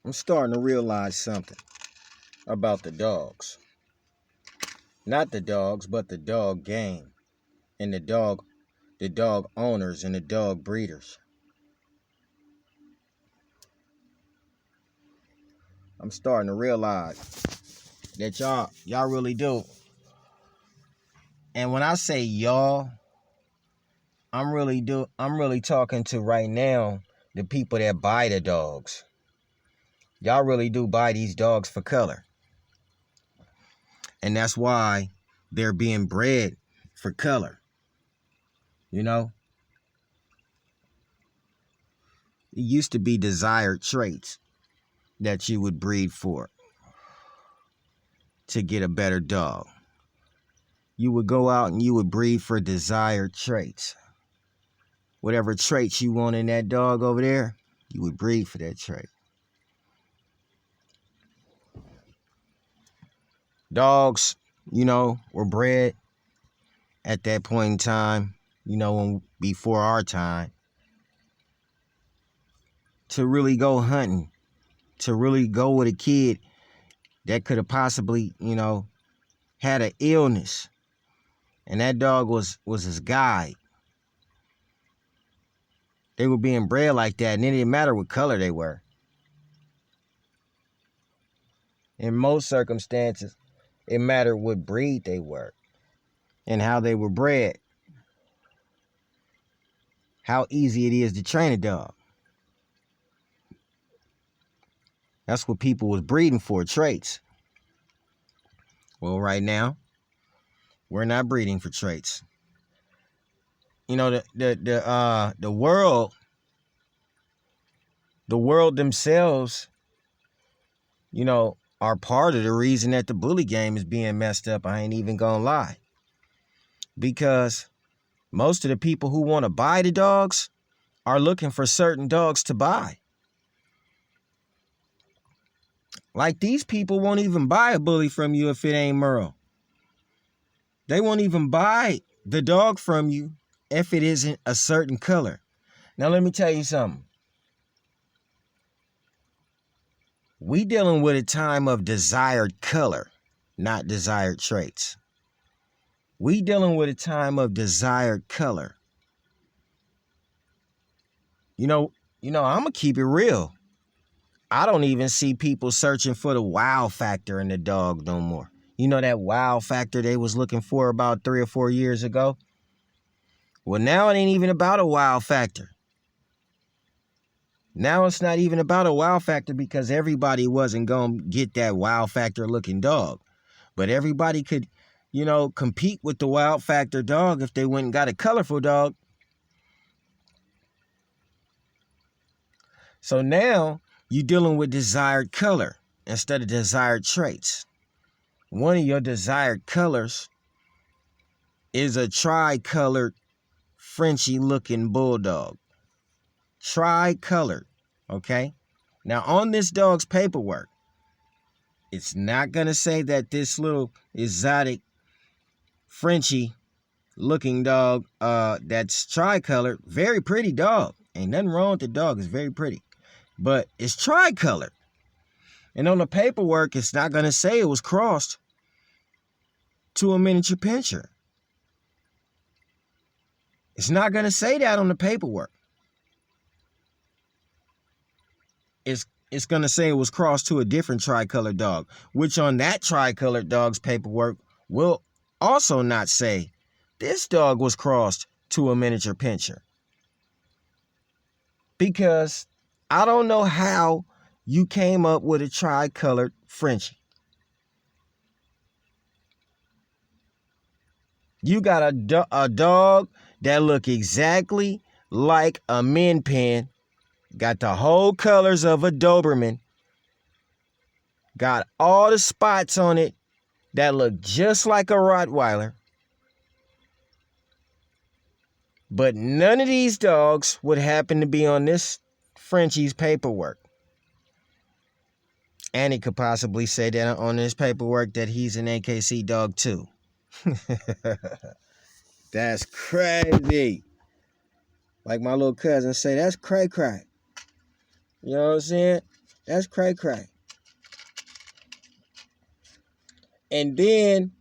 I'm starting to realize something about the dogs. Not the dogs, but the dog game and the dog owners and the dog breeders. I'm starting to realize that y'all really do. And when I say y'all, I'm really talking to right now the people that buy the dogs. Y'all really do buy these dogs for color. And that's why they're being bred for color. You know? It used to be desired traits that you would breed for to get a better dog. You would go out and you would breed for desired traits. Whatever traits you want in that dog over there, you would breed for that trait. Dogs, were bred at that point in time, before our time, to really go hunting, to really go with a kid that could have possibly, had an illness. And that dog was his guide. They were being bred like that, and it didn't matter what color they were. In most circumstances, it mattered what breed they were and how they were bred. How easy it is to train a dog. That's what people was breeding for, traits. Well, right now, we're not breeding for traits. The world themselves, are part of the reason that the bully game is being messed up. I ain't even gonna lie. Because most of the people who want to buy the dogs are looking for certain dogs to buy. Like, these people won't even buy a bully from you if it ain't Merle. They won't even buy the dog from you if it isn't a certain color. Now, let me tell you something. We dealing with a time of desired color, not desired traits. We dealing with a time of desired color. I'm going to keep it real. I don't even see people searching for the wow factor in the dog no more. That wow factor they was looking for about 3 or 4 years ago? Well, now it ain't even about a wow factor. Now it's not even about a wow factor because everybody wasn't going to get that wow factor looking dog. But everybody could, compete with the wow factor dog if they went and got a colorful dog. So now you're dealing with desired color instead of desired traits. One of your desired colors is a tri-colored Frenchy looking bulldog. Tri-colored, okay? Now, on this dog's paperwork, it's not going to say that this little exotic Frenchy looking dog that's tri-colored, very pretty dog. Ain't nothing wrong with the dog, it's very pretty. But it's tri-colored. And on the paperwork, it's not going to say it was crossed to a miniature pinscher. It's not going to say that on the paperwork. It's going to say it was crossed to a different tricolored dog, which on that tricolored dog's paperwork will also not say this dog was crossed to a miniature pinscher. Because I don't know how you came up with a tricolored Frenchie. You got a dog that look exactly like a Min Pin. Got the whole colors of a Doberman. Got all the spots on it that look just like a Rottweiler. But none of these dogs would happen to be on this Frenchie's paperwork. And he could possibly say that on his paperwork that he's an AKC dog too. That's crazy. Like my little cousin say, that's cray-cray. You know what I'm saying? That's cray cray. And then,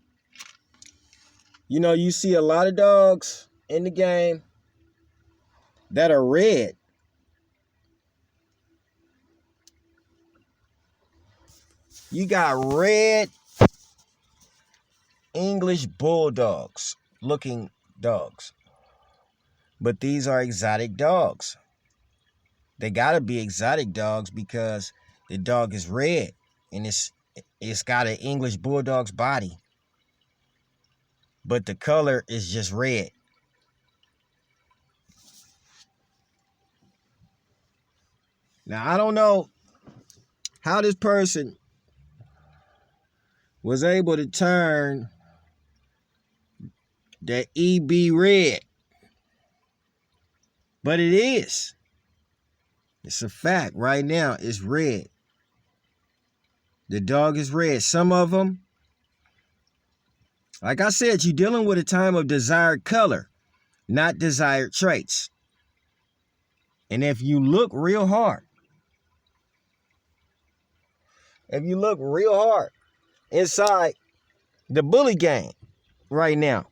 you see a lot of dogs in the game that are red. You got red English bulldogs looking dogs. But these are exotic dogs. They gotta be exotic dogs because the dog is red and it's got an English bulldog's body. But the color is just red. Now, I don't know how this person was able to turn the EB red. But it is. It's a fact. Right now, it's red. The dog is red. Some of them, like I said, you're dealing with a time of desired color, not desired traits. And if you look real hard, inside the bully game right now,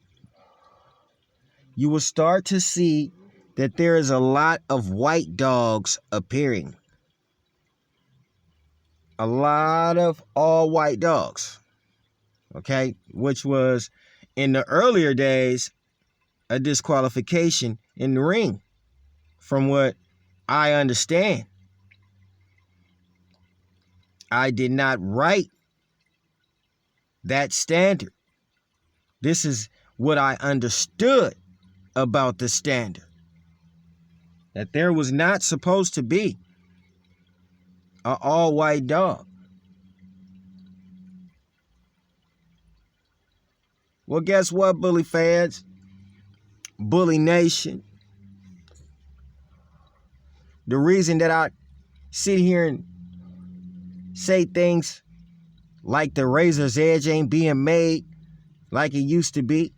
you will start to see that there is a lot of white dogs appearing. A lot of all white dogs. Okay? Which was, in the earlier days, a disqualification in the ring, from what I understand. I did not write that standard. This is what I understood about the standard. That there was not supposed to be an all-white dog. Well, guess what, bully fans? Bully Nation. The reason that I sit here and say things like the razor's edge ain't being made like it used to be.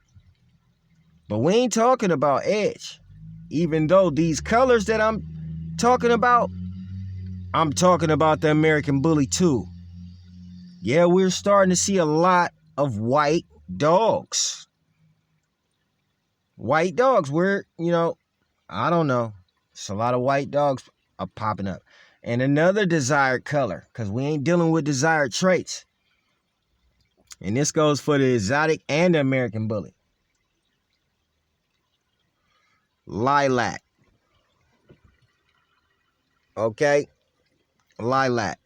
But we ain't talking about edge. Even though these colors that I'm talking about the American Bully too. Yeah, we're starting to see a lot of white dogs. White dogs, I don't know. It's a lot of white dogs are popping up. And another desired color, because we ain't dealing with desired traits. And this goes for the exotic and the American Bully. Lilac. Okay? Lilac.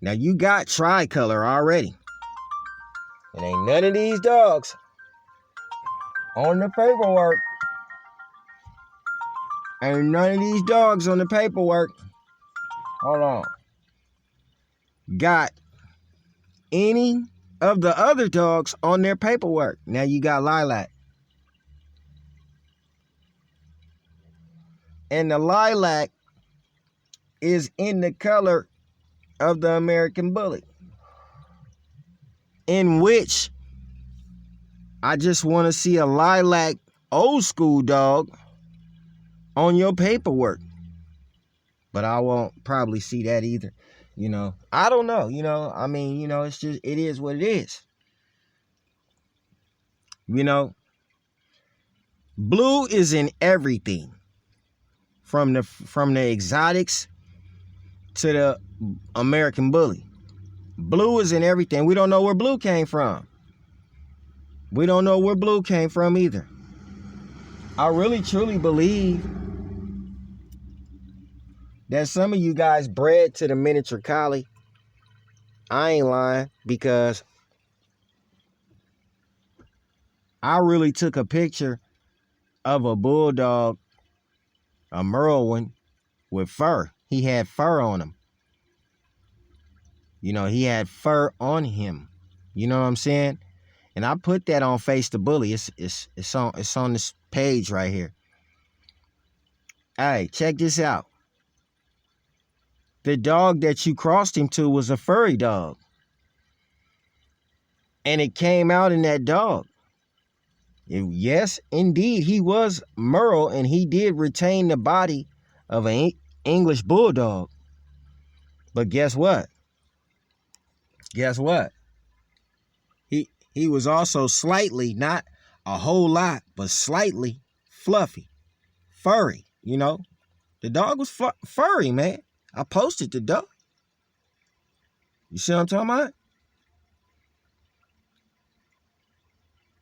Now you got tricolor already. And ain't none of these dogs on the paperwork. Ain't none of these dogs on the paperwork. Hold on. Got any of the other dogs on their paperwork. Now you got lilac. And the lilac is in the color of the American Bully, in which I just want to see a lilac old school dog on your paperwork. But I won't probably see that either. I don't know. It's just, it is what it is. Blue is in everything. From the exotics to the American Bully. Blue is in everything. We don't know where blue came from. We don't know where blue came from either. I really truly believe that some of you guys bred to the miniature collie. I ain't lying, because I really took a picture of a bulldog, a Merlin, with fur. He had fur on him. He had fur on him. You know what I'm saying? And I put that on Face the Bully. It's on this page right here. Hey, check this out. The dog that you crossed him to was a furry dog. And it came out in that dog. Yes, indeed, he was Merle, and he did retain the body of an English Bulldog. But guess what? Guess what? He was also slightly, not a whole lot, but slightly fluffy, furry. You know, the dog was furry, man. I posted the dog. You see what I'm talking about?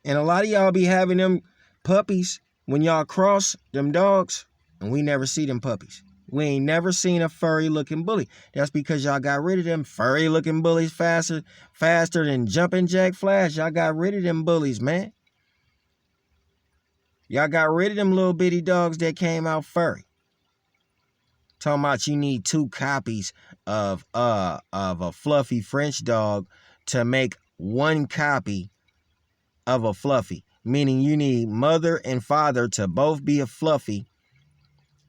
And a lot of y'all be having them puppies when y'all cross them dogs, and we never see them puppies. We ain't never seen a furry looking bully. That's because y'all got rid of them furry looking bullies faster than Jumpin' Jack Flash. Y'all got rid of them bullies, man. Y'all got rid of them little bitty dogs that came out furry. Talking about you need 2 copies of a fluffy French dog to make 1 copy of a fluffy. Meaning you need mother and father to both be a fluffy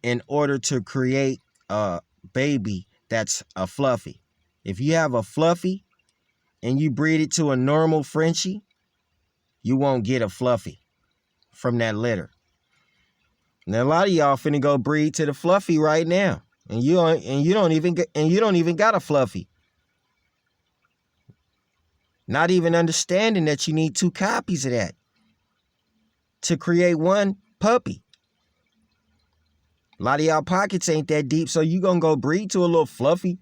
in order to create a baby that's a fluffy. If you have a fluffy and you breed it to a normal Frenchie, you won't get a fluffy from that litter. Now a lot of y'all finna go breed to the fluffy right now, and you don't even got a fluffy. Not even understanding that you need 2 copies of that to create 1 puppy. A lot of y'all pockets ain't that deep, so you gonna go breed to a little fluffy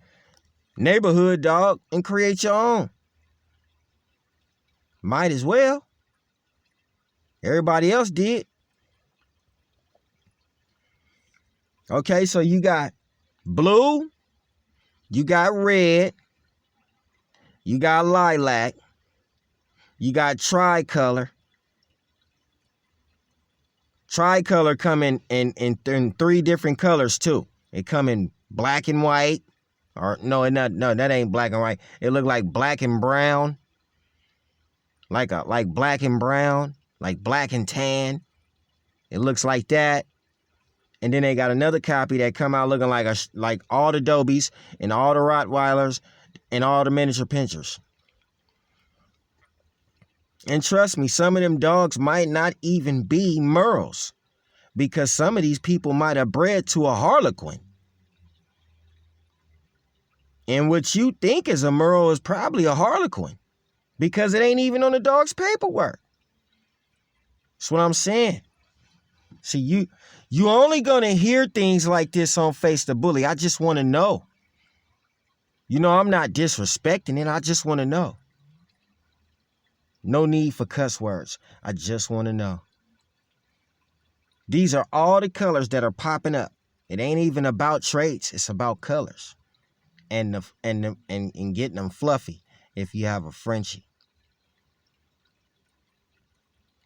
neighborhood dog and create your own. Might as well. Everybody else did. Okay, so you got blue, you got red, you got lilac, you got tricolor. Tricolor come in 3 different colors too. It come in black and white, or no, that ain't black and white. It look like black and brown, like black and brown, like black and tan. It looks like that. And then they got another copy that come out looking like all the Dobies and all the Rottweilers and all the miniature pinchers. And trust me, some of them dogs might not even be Merles, because some of these people might have bred to a Harlequin. And what you think is a Merle is probably a Harlequin, because it ain't even on the dog's paperwork. That's what I'm saying. See, you only gonna hear things like this on Face the Bully. I just want to know. You know, I'm not disrespecting it. I just want to know. No need for cuss words. I just want to know. These are all the colors that are popping up. It ain't even about traits. It's about colors, and getting them fluffy. If you have a Frenchie,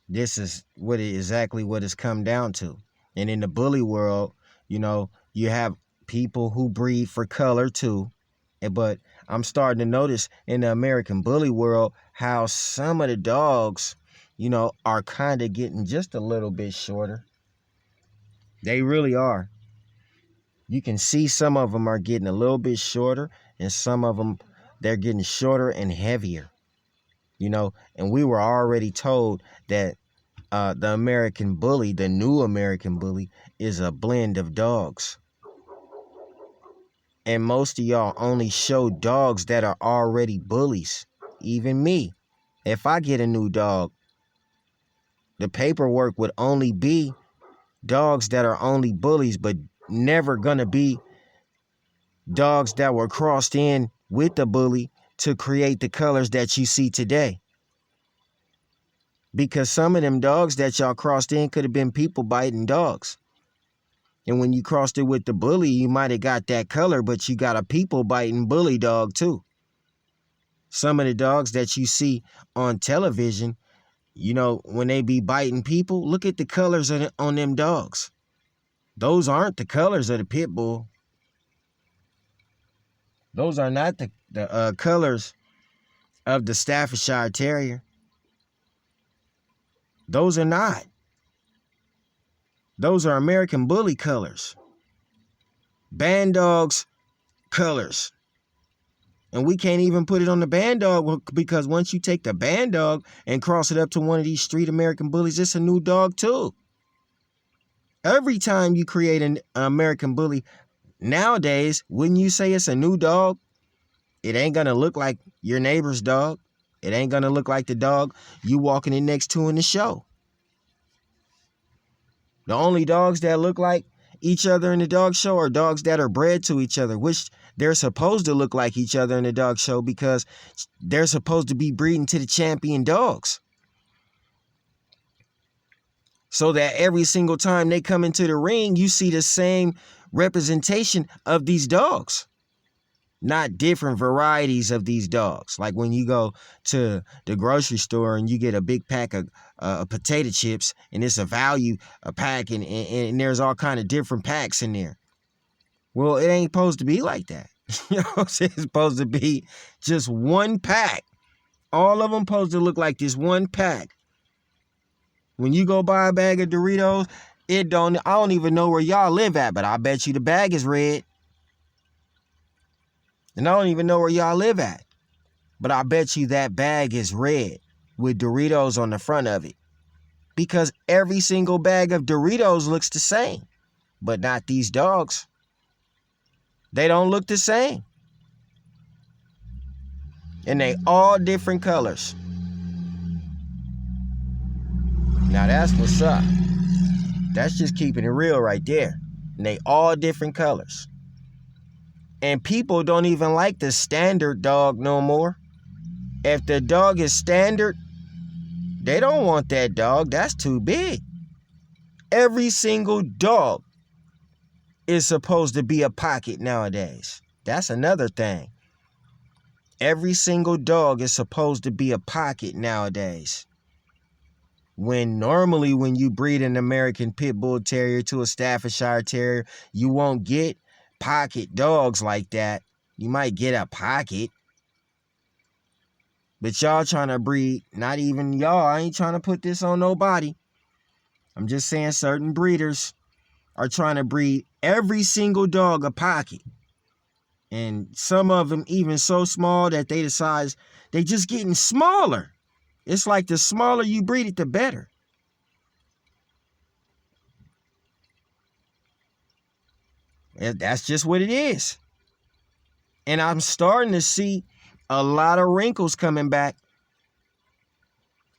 this is exactly what it's come down to. And in the bully world, you know, you have people who breed for color too. But I'm starting to notice in the American bully world how some of the dogs, you know, are kind of getting just a little bit shorter. They really are. You can see some of them are getting a little bit shorter, and some of them, they're getting shorter and heavier. You know, and we were already told that the American bully, the new American bully, is a blend of dogs. And most of y'all only show dogs that are already bullies. Even me. If I get a new dog, the paperwork would only be dogs that are only bullies, but never gonna be dogs that were crossed in with the bully to create the colors that you see today. Because some of them dogs that y'all crossed in could have been people biting dogs. And when you crossed it with the bully, you might have got that color, but you got a people biting bully dog too. Some of the dogs that you see on television, you know, when they be biting people, look at the colors on them dogs. Those aren't the colors of the pit bull. Those are not the colors of the Staffordshire Terrier. Those are not. Those are American bully colors. Band dogs colors. And we can't even put it on the band dog, because once you take the band dog and cross it up to one of these street American bullies, it's a new dog too. Every time you create an American bully, nowadays, wouldn't you say it's a new dog? It ain't gonna look like your neighbor's dog. It ain't gonna look like the dog you walking in next to in the show. The only dogs that look like each other in the dog show are dogs that are bred to each other, which they're supposed to look like each other in the dog show because they're supposed to be breeding to the champion dogs. So that every single time they come into the ring, you see the same representation of these dogs, not different varieties of these dogs. Like when you go to the grocery store and you get a big pack of potato chips and it's a pack and there's all kind of different packs in there. Well, it ain't supposed to be like that. You know what I'm saying? It's supposed to be just one pack. All of them supposed to look like this one pack. When you go buy a bag of Doritos, I don't even know where y'all live at, but I bet you the bag is red. And I don't even know where y'all live at, but I bet you that bag is red with Doritos on the front of it. Because every single bag of Doritos looks the same, but not these dogs. They don't look the same. And they all different colors. Now that's what's up. That's just keeping it real right there. And they all different colors. And people don't even like the standard dog no more. If the dog is standard, they don't want that dog. That's too big. Every single dog is supposed to be a pocket nowadays. That's another thing. Every single dog is supposed to be a pocket nowadays. When normally when you breed an American Pit Bull Terrier to a Staffordshire Terrier, you won't get pocket dogs like that. You might get a pocket. But y'all trying to breed, not even y'all, I ain't trying to put this on nobody. I'm just saying certain breeders are trying to breed every single dog a pocket. And some of them even so small that they decide they just getting smaller. It's like the smaller you breed it, the better. That's just what it is. And I'm starting to see a lot of wrinkles coming back.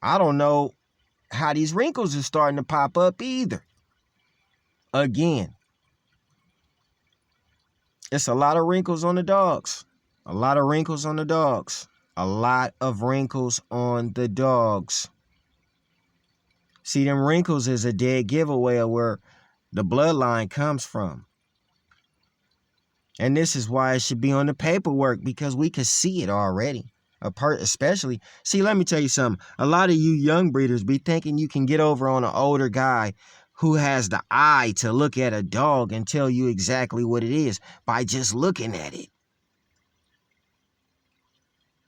I don't know how these wrinkles are starting to pop up either. Again, it's a lot of wrinkles on the dogs. A lot of wrinkles on the dogs. A lot of wrinkles on the dogs. See, them wrinkles is a dead giveaway of where the bloodline comes from. And this is why it should be on the paperwork, because we could see it already. Especially, see, let me tell you something. A lot of you young breeders be thinking you can get over on an older guy who has the eye to look at a dog and tell you exactly what it is by just looking at it.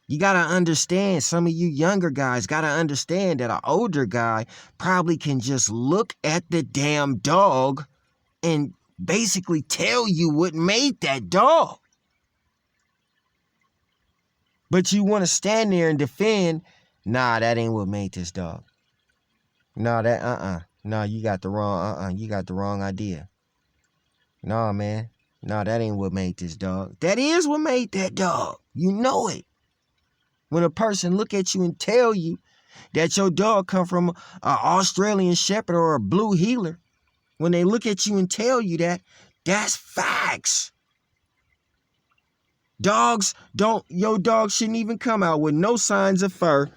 You got to understand, some of you younger guys got to understand that an older guy probably can just look at the damn dog and basically tell you what made that dog. But you want to stand there and defend, nah, that ain't what made this dog. Nah, you got the wrong idea. Nah, man. Nah, that ain't what made this dog. That is what made that dog. You know it. When a person look at you and tell you that your dog come from an Australian Shepherd or a Blue Heeler, when they look at you and tell you that, that's facts. Your dog shouldn't even come out with no signs of fur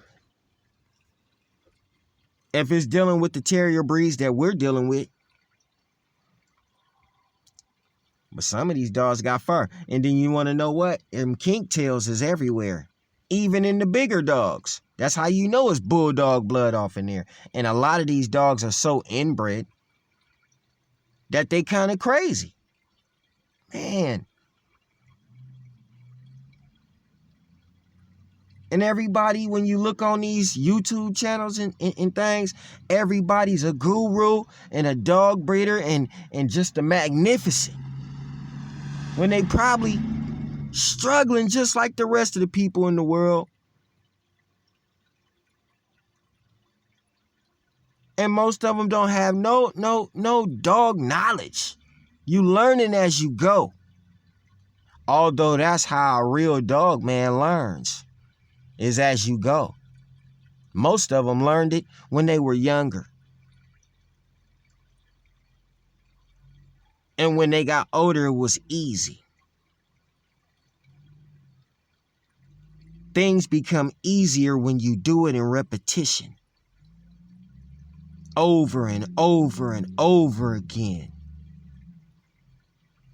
if it's dealing with the terrier breeds that we're dealing with. But some of these dogs got fur. And then you want to know what? Them kink tails is everywhere. Even in the bigger dogs. That's how you know it's bulldog blood off in there. And a lot of these dogs are so inbred that they kind of crazy. Man. And everybody, when you look on these YouTube channels and things, everybody's a guru and a dog breeder and just a magnificent. When they probably struggling just like the rest of the people in the world. And most of them don't have no dog knowledge. You learning as you go. Although that's how a real dog man learns, is as you go. Most of them learned it when they were younger. And when they got older, it was easy. Things become easier when you do it in repetition. Over and over and over again.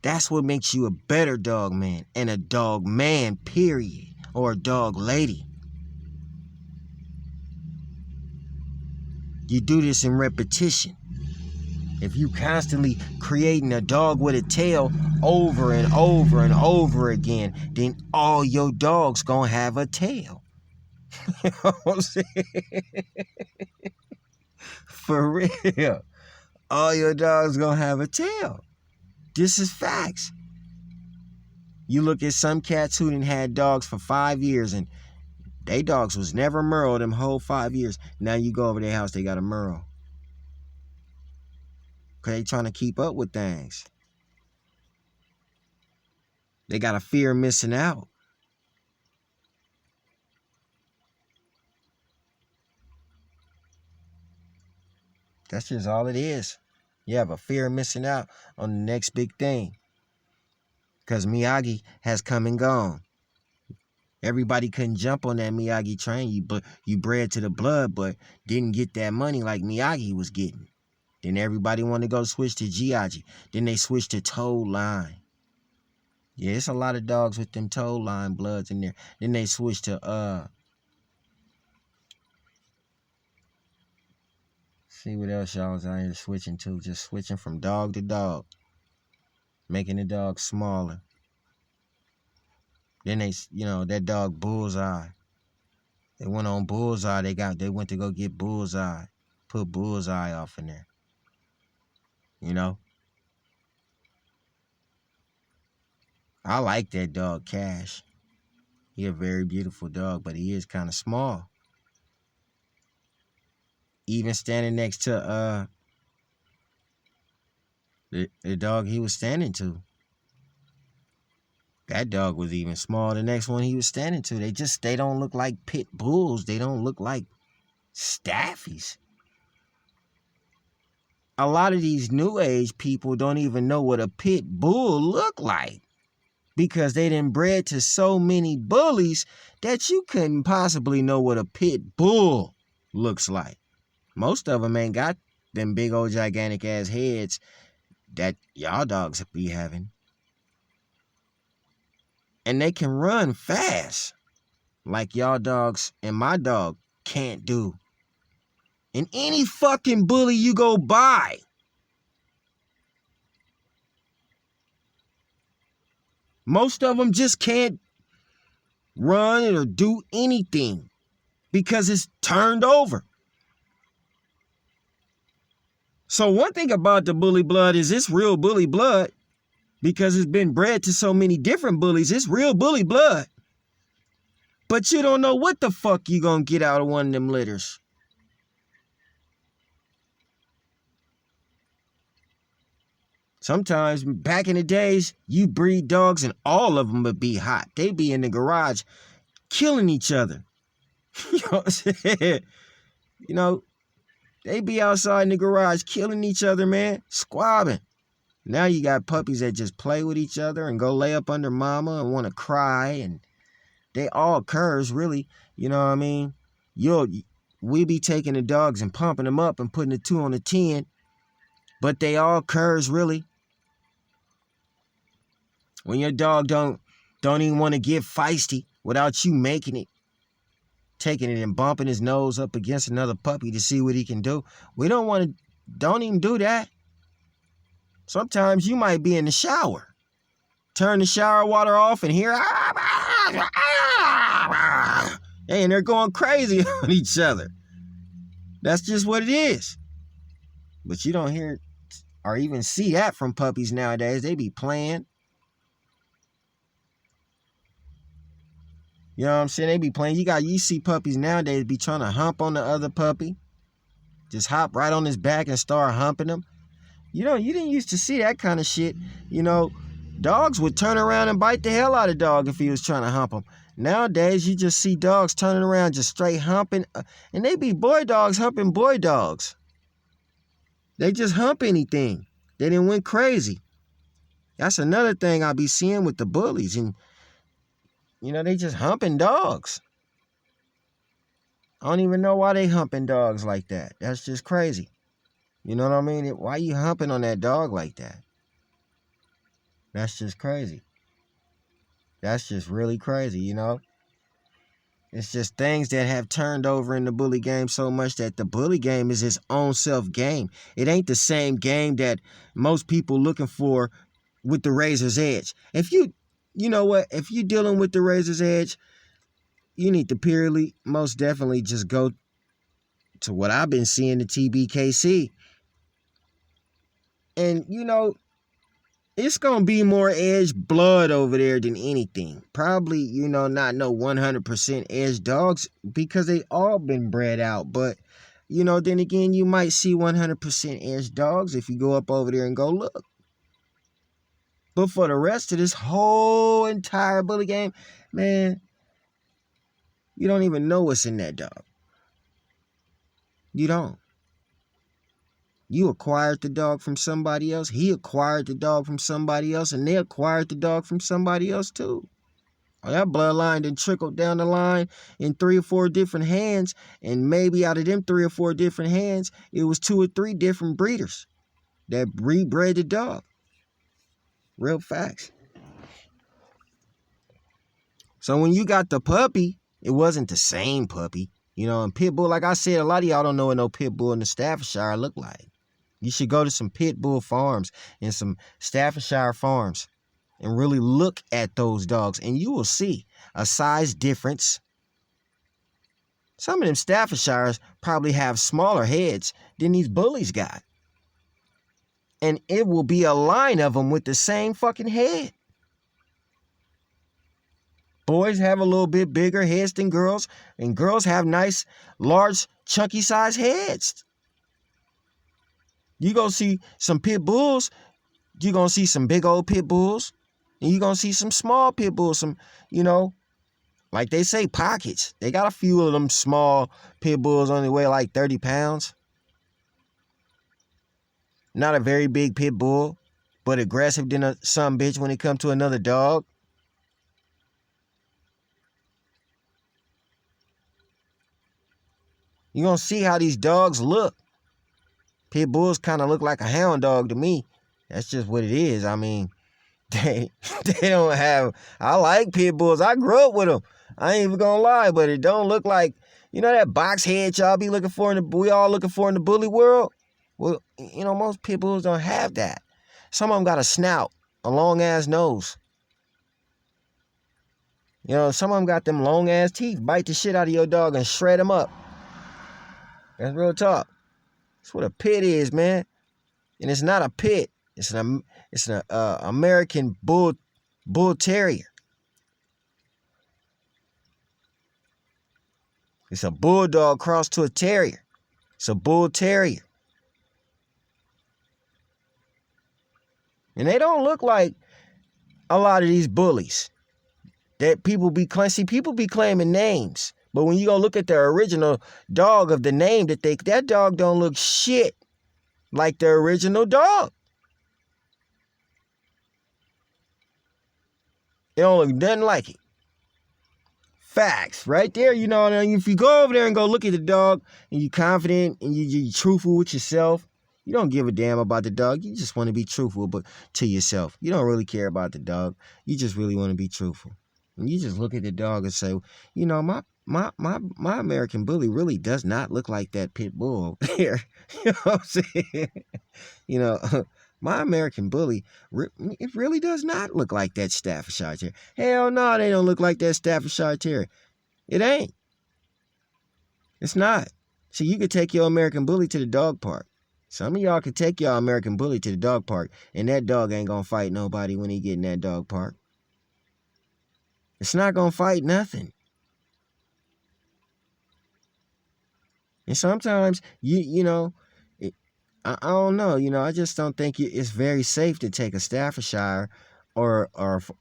That's what makes you a better dog man and a dog man, period, or a dog lady. You do this in repetition. If you constantly creating a dog with a tail over and over and over again, then all your dogs gonna have a tail. You know what I'm saying? For real. All your dogs gonna have a tail. This is facts. You look at some cats who done had dogs for 5 years and they dogs was never Merle them whole 5 years. Now you go over their house, they got a Merle. Because they trying to keep up with things. They got a fear of missing out. That's just all it is. You have a fear of missing out on the next big thing. Because Miyagi has come and gone. Everybody couldn't jump on that Miyagi train. You bred to the blood, but didn't get that money like Miyagi was getting. Then everybody wanted to go switch to Jiaji. Then they switched to toe line. Yeah, it's a lot of dogs with them toe line bloods in there. Then they switched to see what else y'all was out here switching to. Just switching from dog to dog. Making the dog smaller. Then they, that dog Bullseye. They went on Bullseye. They went to go get Bullseye. Put Bullseye off in there. I like that dog, Cash. He a very beautiful dog, but he is kind of small. Even standing next to the dog he was standing to. That dog was even smaller. The next one he was standing to. They don't look like pit bulls. They don't look like staffies. A lot of these new age people don't even know what a pit bull look like. Because they done bred to so many bullies that you couldn't possibly know what a pit bull looks like. Most of them ain't got them big old gigantic ass heads that y'all dogs be having. And they can run fast like y'all dogs and my dog can't do. And any fucking bully you go by, most of them just can't run or do anything because it's turned over. So one thing about the bully blood is it's real bully blood because it's been bred to so many different bullies. It's real bully blood. But you don't know what the fuck you gonna get out of one of them litters. Sometimes, back in the days, you breed dogs and all of them would be hot. They be in the garage killing each other. You know what I'm saying? They be outside in the garage killing each other, man. Squabbing. Now you got puppies that just play with each other and go lay up under mama and want to cry. And they all curs, really. You know what I mean? We be taking the dogs and pumping them up and putting the 2 on the 10. But they all curs, really. When your dog don't even want to get feisty without you making it, taking it and bumping his nose up against another puppy to see what he can do. Don't even do that. Sometimes you might be in the shower. Turn the shower water off and hear, and they're going crazy on each other. That's just what it is. But you don't hear or even see that from puppies nowadays. They be playing. You know what I'm saying? They be playing. You see puppies nowadays be trying to hump on the other puppy. Just hop right on his back and start humping him. You didn't used to see that kind of shit, Dogs would turn around and bite the hell out of dog if he was trying to hump them. Nowadays, you just see dogs turning around just straight humping. And they be boy dogs humping boy dogs. They just hump anything. They didn't went crazy. That's another thing I be seeing with the bullies. And, they just humping dogs. I don't even know why they humping dogs like that. That's just crazy. You know what I mean? Why you humping on that dog like that? That's just crazy. That's just really crazy, It's just things that have turned over in the bully game so much that the bully game is its own self game. It ain't the same game that most people looking for with the razor's edge. If you know what? If you're dealing with the razor's edge, you need to purely, most definitely just go to what I've been seeing, the TBKC. And, it's going to be more edge blood over there than anything. Probably, not no 100% edge dogs because they all been bred out. But, then again, you might see 100% edge dogs if you go up over there and go look. But for the rest of this whole entire bully game, man, you don't even know what's in that dog. You don't. You acquired the dog from somebody else. He acquired the dog from somebody else. And they acquired the dog from somebody else too. That bloodline then trickled down the line in 3 or 4 different hands. And maybe out of them 3 or 4 different hands, it was 2 or 3 different breeders that rebred the dog. Real facts. So when you got the puppy, it wasn't the same puppy. And pit bull, like I said, a lot of y'all don't know what no pit bull in the Staffordshire look like. You should go to some pit bull farms and some Staffordshire farms and really look at those dogs, and you will see a size difference. Some of them Staffordshires probably have smaller heads than these bullies got. And it will be a line of them with the same fucking head. Boys have a little bit bigger heads than girls, and girls have nice, large, chunky size heads. You gonna see some pit bulls, you gonna see some big old pit bulls, and you gonna see some small pit bulls, some, like they say, pockets. They got a few of them small pit bulls only weigh like 30 pounds. Not a very big pit bull, but aggressive than a some bitch when it comes to another dog. You're going to see how these dogs look. Pit bulls kind of look like a hound dog to me. That's just what it is. I mean, they don't have... I like pit bulls. I grew up with them. I ain't even going to lie, but it don't look like... that box head y'all be looking for we all looking for in the bully world? Well, most pit bulls don't have that. Some of them got a snout, a long-ass nose. Some of them got them long-ass teeth. Bite the shit out of your dog and shred them up. That's real talk. That's what a pit is, man. And it's not a pit. It's an American bull terrier. It's a bulldog crossed to a terrier. It's a bull terrier. And they don't look like a lot of these bullies that people be claiming names. But when you go look at the original dog of the name that dog don't look shit like the original dog. It don't look nothing like it. Facts, right there. If you go over there and go look at the dog and you're confident and you're truthful with yourself, you don't give a damn about the dog. You just want to be truthful to yourself. You don't really care about the dog. You just really want to be truthful. And you just look at the dog and say, my American bully really does not look like that pit bull over there. You know what I'm saying? My American bully, it really does not look like that Staffordshire Terrier. Hell no, they don't look like that Staffordshire Terrier. It ain't. It's not. See, you could take your American bully to the dog park. Some of y'all could take your American bully to the dog park, and that dog ain't gonna fight nobody when he get in that dog park. It's not gonna fight nothing. And sometimes, I don't know, I just don't think it's very safe to take a Staffordshire or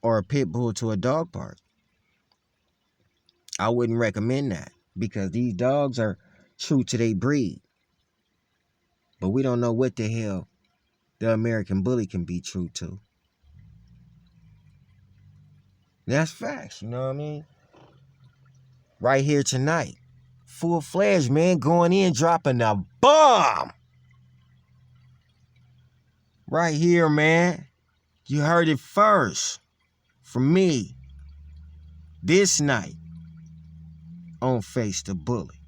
a pit bull to a dog park. I wouldn't recommend that because these dogs are true to their breed. But we don't know what the hell the American bully can be true to. That's facts, you know what I mean? Right here tonight. Full-fledged, man, going in, dropping a bomb. Right here, man. You heard it first from me this night on Face the Bully.